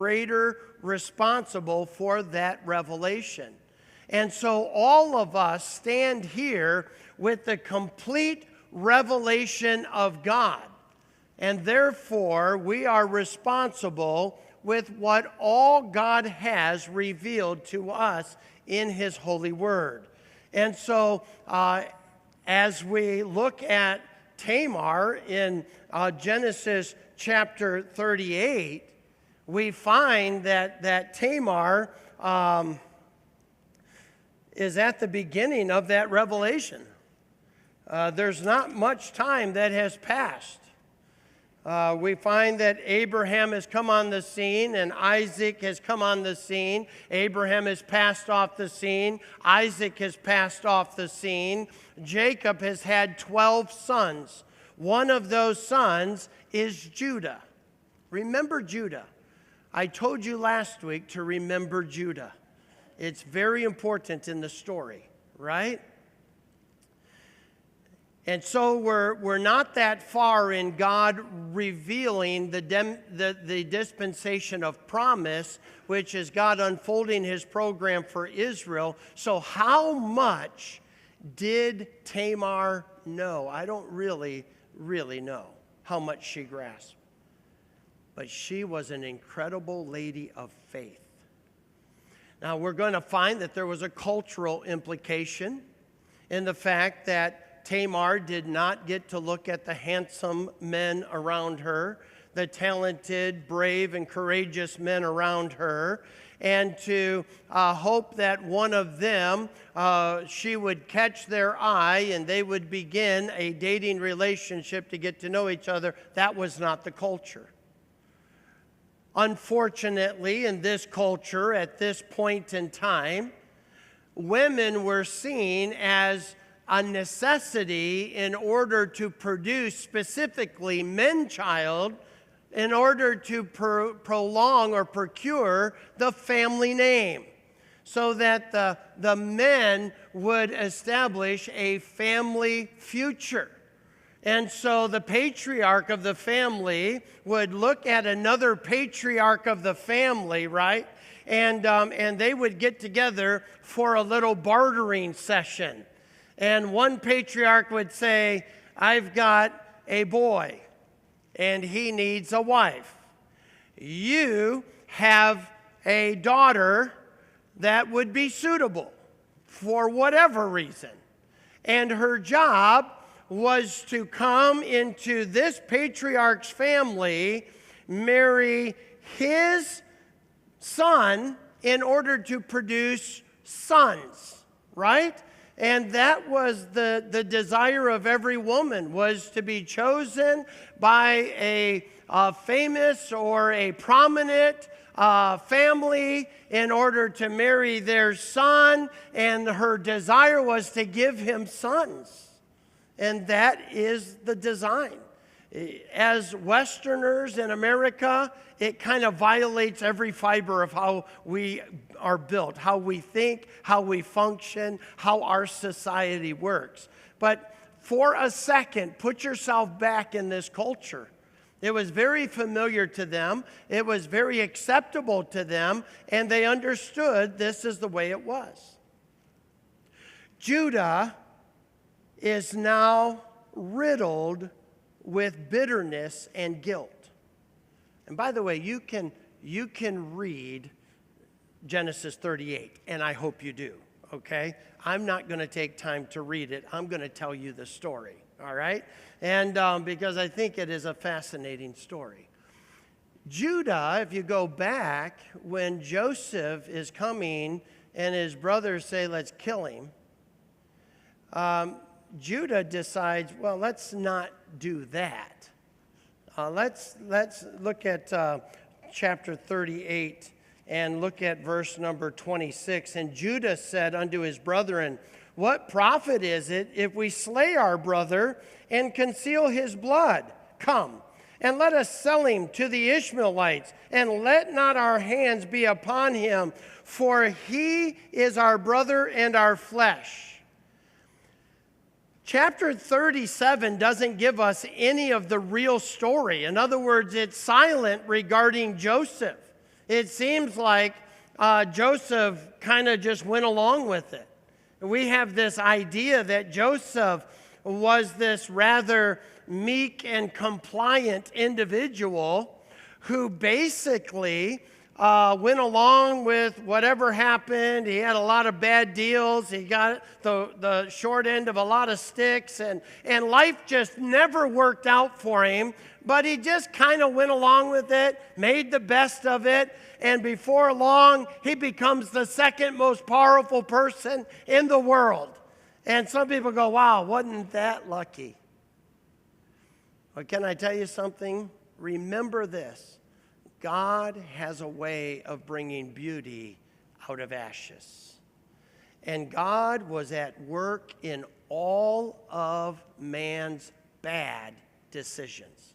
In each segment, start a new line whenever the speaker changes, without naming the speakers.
greater responsible for that revelation. And so all of us stand here with the complete revelation of God. And therefore, we are responsible with what all God has revealed to us in His holy word. And so, as we look at Tamar in Genesis chapter 38, we find that Tamar is at the beginning of that revelation. There's not much time that has passed. We find that Abraham has come on the scene and Isaac has come on the scene. Abraham has passed off the scene. Isaac has passed off the scene. Jacob has had 12 sons. One of those sons is Judah. Remember Judah. I told you last week to remember Judah. It's very important in the story, right? And so we're not that far in God revealing the dispensation of promise, which is God unfolding His program for Israel. So how much did Tamar know? I don't really know how much she grasped. But she was an incredible lady of faith. Now we're going to find that there was a cultural implication in the fact that Tamar did not get to look at the handsome men around her, the talented, brave, and courageous men around her, and to hope that one of them, she would catch their eye and they would begin a dating relationship to get to know each other. That was not the culture. Unfortunately, in this culture, at this point in time, women were seen as a necessity in order to produce specifically man-child, in order to prolong or procure the family name, so that the men would establish a family future. And so the patriarch of the family would look at another patriarch of the family, right? And they would get together for a little bartering session. And one patriarch would say, I've got a boy, and he needs a wife. You have a daughter that would be suitable for whatever reason. And her job was to come into this patriarch's family, marry his son in order to produce sons, right? And that was the desire of every woman, was to be chosen by a famous or a prominent family in order to marry their son. And her desire was to give him sons. And that is the design. As Westerners in America, it kind of violates every fiber of how we are built, how we think, how we function, how our society works. But for a second, put yourself back in this culture. It was very familiar to them. It was very acceptable to them, and they understood this is the way it was. Judah is now riddled with bitterness and guilt. And by the way, you can read Genesis 38, and I hope you do, okay? I'm not going to take time to read it. I'm going to tell you the story, all right? And because I think it is a fascinating story. Judah, if you go back, when Joseph is coming and his brothers say, let's kill him, Judah decides, well, let's not do that. Let's look at chapter 38 and look at verse number 26. And Judah said unto his brethren, what profit is it if we slay our brother and conceal his blood? Come, and let us sell him to the Ishmaelites, and let not our hands be upon him, for he is our brother and our flesh. Chapter 37 doesn't give us any of the real story. In other words, it's silent regarding Joseph. It seems like Joseph kind of just went along with it. We have this idea that Joseph was this rather meek and compliant individual who basically went along with whatever happened. He had a lot of bad deals. He got the short end of a lot of sticks, and life just never worked out for him. But he just kind of went along with it, made the best of it, and before long, he becomes the second most powerful person in the world. And some people go, wow, wasn't that lucky? But can I tell you something? Remember this. God has a way of bringing beauty out of ashes. And God was at work in all of man's bad decisions.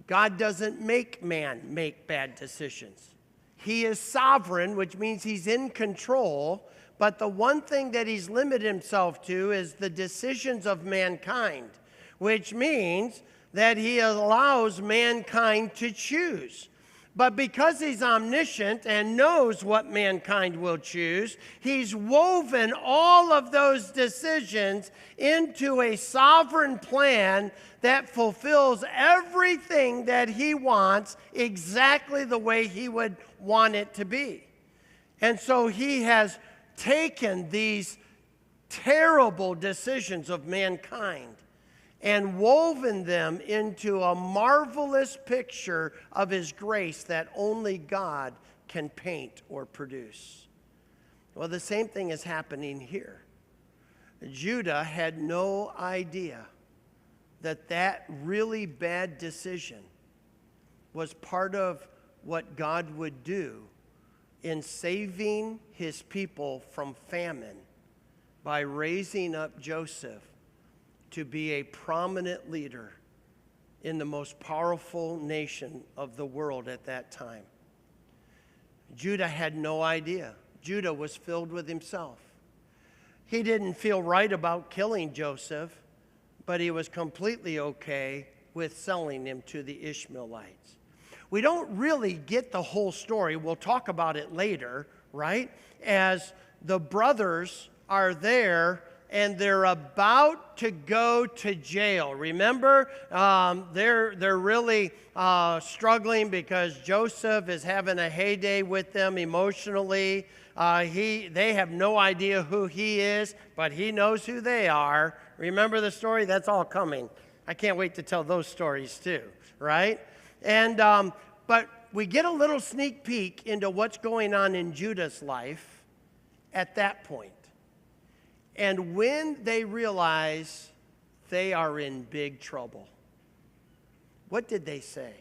God doesn't make man make bad decisions. He is sovereign, which means he's in control. But the one thing that he's limited himself to is the decisions of mankind, which means that he allows mankind to choose. But because he's omniscient and knows what mankind will choose, he's woven all of those decisions into a sovereign plan that fulfills everything that he wants exactly the way he would want it to be. And so he has taken these terrible decisions of mankind and woven them into a marvelous picture of his grace that only God can paint or produce. Well, the same thing is happening here. Judah had no idea that that really bad decision was part of what God would do in saving his people from famine by raising up Joseph to be a prominent leader in the most powerful nation of the world at that time. Judah had no idea. Judah was filled with himself. He didn't feel right about killing Joseph, but he was completely okay with selling him to the Ishmaelites. We don't really get the whole story. We'll talk about it later, right? As the brothers are there and they're about to go to jail. Remember, they're really struggling because Joseph is having a heyday with them emotionally. They have no idea who he is, but he knows who they are. Remember the story? That's all coming. I can't wait to tell those stories too, right? And but we get a little sneak peek into what's going on in Judah's life at that point. And when they realize they are in big trouble, what did they say?